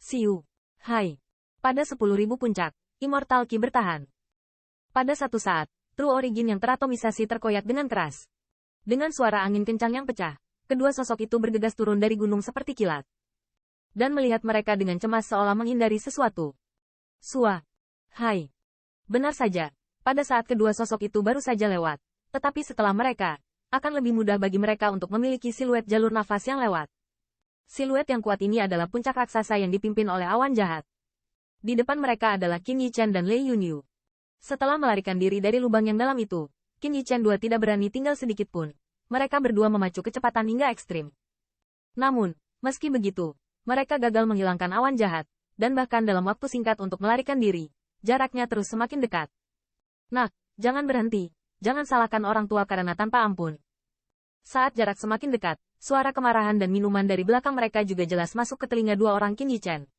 Siu. Hai. Pada 10.000 puncak, Immortal Ki bertahan. Pada satu saat, True Origin yang teratomisasi terkoyak dengan keras. Dengan suara angin kencang yang pecah, kedua sosok itu bergegas turun dari gunung seperti kilat. Dan melihat mereka dengan cemas seolah menghindari sesuatu. Sua. Hai. Benar saja, pada saat kedua sosok itu baru saja lewat. Tetapi setelah mereka, akan lebih mudah bagi mereka untuk memiliki siluet jalur nafas yang lewat. Siluet yang kuat ini adalah puncak raksasa yang dipimpin oleh awan jahat. Di depan mereka adalah Qin Yichen dan Lei Yunyu. Setelah melarikan diri dari lubang yang dalam itu, Qin Yichen II tidak berani tinggal sedikit pun. Mereka berdua memacu kecepatan hingga ekstrim. Namun, meski begitu, mereka gagal menghilangkan awan jahat, dan bahkan dalam waktu singkat untuk melarikan diri, jaraknya terus semakin dekat. Nak, jangan berhenti, jangan salahkan orang tua karena tanpa ampun. Saat jarak semakin dekat, suara kemarahan dan minuman dari belakang mereka juga jelas masuk ke telinga dua orang Qin Yichen.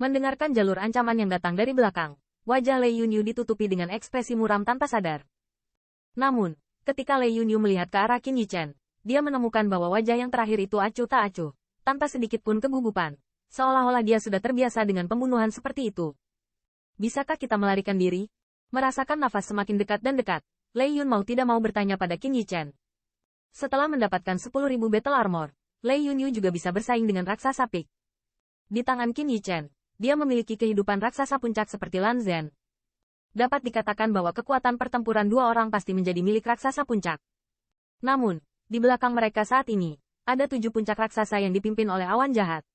Mendengarkan jalur ancaman yang datang dari belakang, wajah Lei Yunyu ditutupi dengan ekspresi muram tanpa sadar. Namun, ketika Lei Yunyu melihat ke arah Qin Yichen, dia menemukan bahwa wajah yang terakhir itu acuh tak acuh, tanpa sedikit pun kegugupan, seolah-olah dia sudah terbiasa dengan pembunuhan seperti itu. Bisakah kita melarikan diri? Merasakan nafas semakin dekat dan dekat, Lei Yun mau tidak mau bertanya pada Qin Yichen. Setelah mendapatkan 10.000 battle armor, Lei Yunyu juga bisa bersaing dengan raksasa Peak. Di tangan Qin Yichen, dia memiliki kehidupan raksasa puncak seperti Lan Zhen. Dapat dikatakan bahwa kekuatan pertempuran dua orang pasti menjadi milik raksasa puncak. Namun, di belakang mereka saat ini, ada 7 puncak raksasa yang dipimpin oleh awan jahat.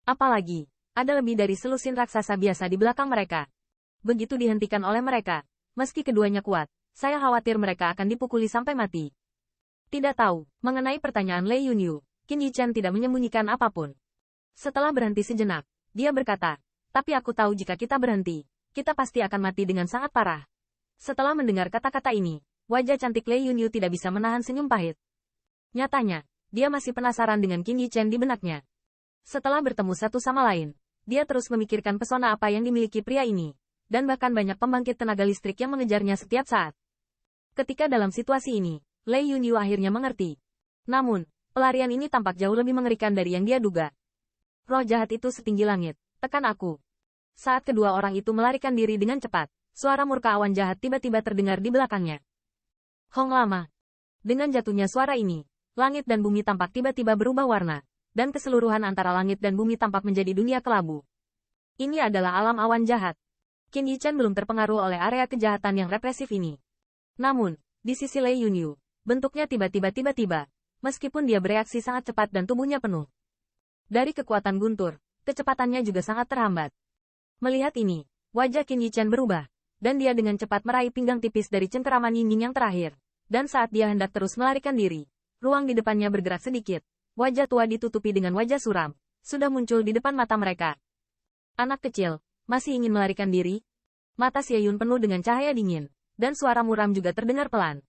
Apalagi, ada lebih dari selusin raksasa biasa di belakang mereka. Begitu dihentikan oleh mereka, meski keduanya kuat, saya khawatir mereka akan dipukuli sampai mati. Tidak tahu, mengenai pertanyaan Lei Yunyu, Qin Yichen tidak menyembunyikan apapun. Setelah berhenti sejenak, dia berkata, tapi aku tahu jika kita berhenti, kita pasti akan mati dengan sangat parah. Setelah mendengar kata-kata ini, wajah cantik Lei Yunyu tidak bisa menahan senyum pahit. Nyatanya, dia masih penasaran dengan Qin Yichen di benaknya. Setelah bertemu satu sama lain, dia terus memikirkan pesona apa yang dimiliki pria ini, dan bahkan banyak pembangkit tenaga listrik yang mengejarnya setiap saat. Ketika dalam situasi ini, Lei Yunyu akhirnya mengerti. Namun, pelarian ini tampak jauh lebih mengerikan dari yang dia duga. Roh jahat itu setinggi langit, tekan aku. Saat kedua orang itu melarikan diri dengan cepat, suara murka awan jahat tiba-tiba terdengar di belakangnya. Hong lama. Dengan jatuhnya suara ini, langit dan bumi tampak tiba-tiba berubah warna, dan keseluruhan antara langit dan bumi tampak menjadi dunia kelabu. Ini adalah alam awan jahat. Qin Yichen belum terpengaruh oleh area kejahatan yang represif ini. Namun, di sisi Lei Yunyu, bentuknya tiba-tiba, meskipun dia bereaksi sangat cepat dan tubuhnya penuh dari kekuatan guntur, kecepatannya juga sangat terhambat. Melihat ini, wajah Qin Yichen berubah, dan dia dengan cepat meraih pinggang tipis dari cengkeraman Yingying yang terakhir. Dan saat dia hendak terus melarikan diri, ruang di depannya bergerak sedikit. Wajah tua ditutupi dengan wajah suram, sudah muncul di depan mata mereka. Anak kecil, masih ingin melarikan diri? Mata Xie Yun penuh dengan cahaya dingin, dan suara muram juga terdengar pelan.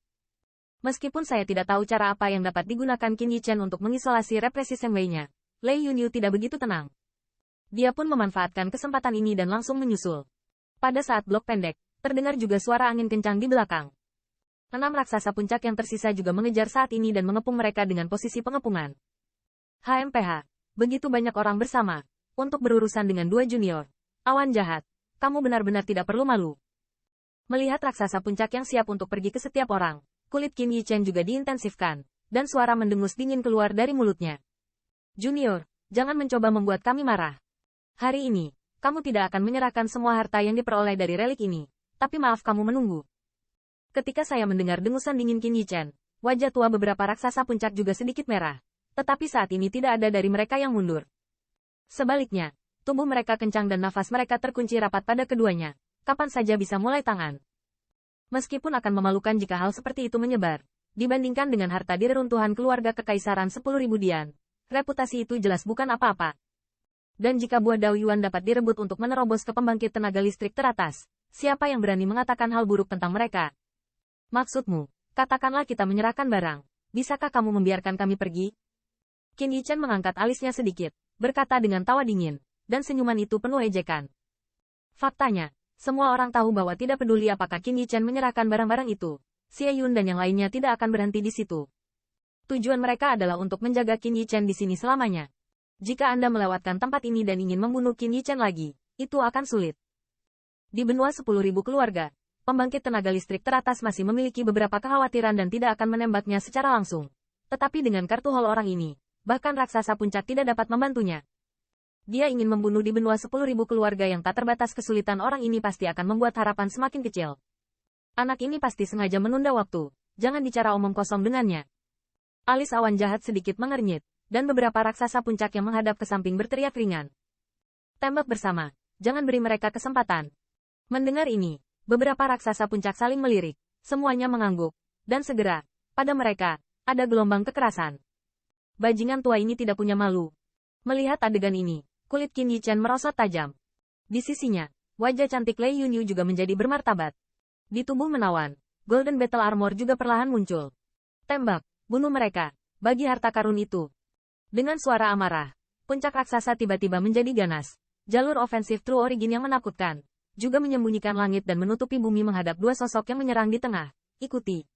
Meskipun saya tidak tahu cara apa yang dapat digunakan Qin Yichen untuk mengisolasi represi Shen Wei-nya, Lei Yunyu tidak begitu tenang. Dia pun memanfaatkan kesempatan ini dan langsung menyusul. Pada saat blok pendek, terdengar juga suara angin kencang di belakang. 6 raksasa puncak yang tersisa juga mengejar saat ini dan mengepung mereka dengan posisi pengepungan. HMPH, begitu banyak orang bersama, untuk berurusan dengan 2 junior. Awan jahat, kamu benar-benar tidak perlu malu. Melihat raksasa puncak yang siap untuk pergi ke setiap orang, kulit Qin Yichen juga diintensifkan, dan suara mendengus dingin keluar dari mulutnya. Junior, jangan mencoba membuat kami marah. Hari ini, kamu tidak akan menyerahkan semua harta yang diperoleh dari relik ini, tapi maaf kamu menunggu. Ketika saya mendengar dengusan dingin Qin Yichen, wajah tua beberapa raksasa puncak juga sedikit merah. Tetapi saat ini tidak ada dari mereka yang mundur. Sebaliknya, tubuh mereka kencang dan nafas mereka terkunci rapat pada keduanya. Kapan saja bisa mulai tangan. Meskipun akan memalukan jika hal seperti itu menyebar, dibandingkan dengan harta di reruntuhan keluarga kekaisaran 10.000 dian, reputasi itu jelas bukan apa-apa. Dan jika buah Dao Yuan dapat direbut untuk menerobos ke pembangkit tenaga listrik teratas, siapa yang berani mengatakan hal buruk tentang mereka? Maksudmu, katakanlah kita menyerahkan barang. Bisakah kamu membiarkan kami pergi? Qin Yichen mengangkat alisnya sedikit, berkata dengan tawa dingin, dan senyuman itu penuh ejekan. Faktanya, semua orang tahu bahwa tidak peduli apakah Qin Yichen menyerahkan barang-barang itu, Xie Yun dan yang lainnya tidak akan berhenti di situ. Tujuan mereka adalah untuk menjaga Qin Yichen di sini selamanya. Jika Anda melewatkan tempat ini dan ingin membunuh Qin Yichen lagi, itu akan sulit. Di benua 10.000 keluarga, pembangkit tenaga listrik teratas masih memiliki beberapa kekhawatiran dan tidak akan menembaknya secara langsung. Tetapi dengan kartu hall orang ini, bahkan raksasa puncak tidak dapat membantunya. Dia ingin membunuh di benua 10.000 keluarga yang tak terbatas. Kesulitan orang ini pasti akan membuat harapan semakin kecil. Anak ini pasti sengaja menunda waktu, jangan bicara omong kosong dengannya. Alis awan jahat sedikit mengernyit, dan beberapa raksasa puncak yang menghadap ke samping berteriak ringan. Tembak bersama, jangan beri mereka kesempatan. Mendengar ini, beberapa raksasa puncak saling melirik, semuanya mengangguk, dan segera, pada mereka, ada gelombang kekerasan. Bajingan tua ini tidak punya malu. Melihat adegan ini, kulit Qin Yichen merosot tajam. Di sisinya, wajah cantik Lei Yunyu juga menjadi bermartabat. Di tubuh menawan, Golden Battle Armor juga perlahan muncul. Tembak, bunuh mereka, bagi harta karun itu. Dengan suara amarah, puncak raksasa tiba-tiba menjadi ganas. Jalur ofensif True Origin yang menakutkan, juga menyembunyikan langit dan menutupi bumi menghadap dua sosok yang menyerang di tengah. Ikuti.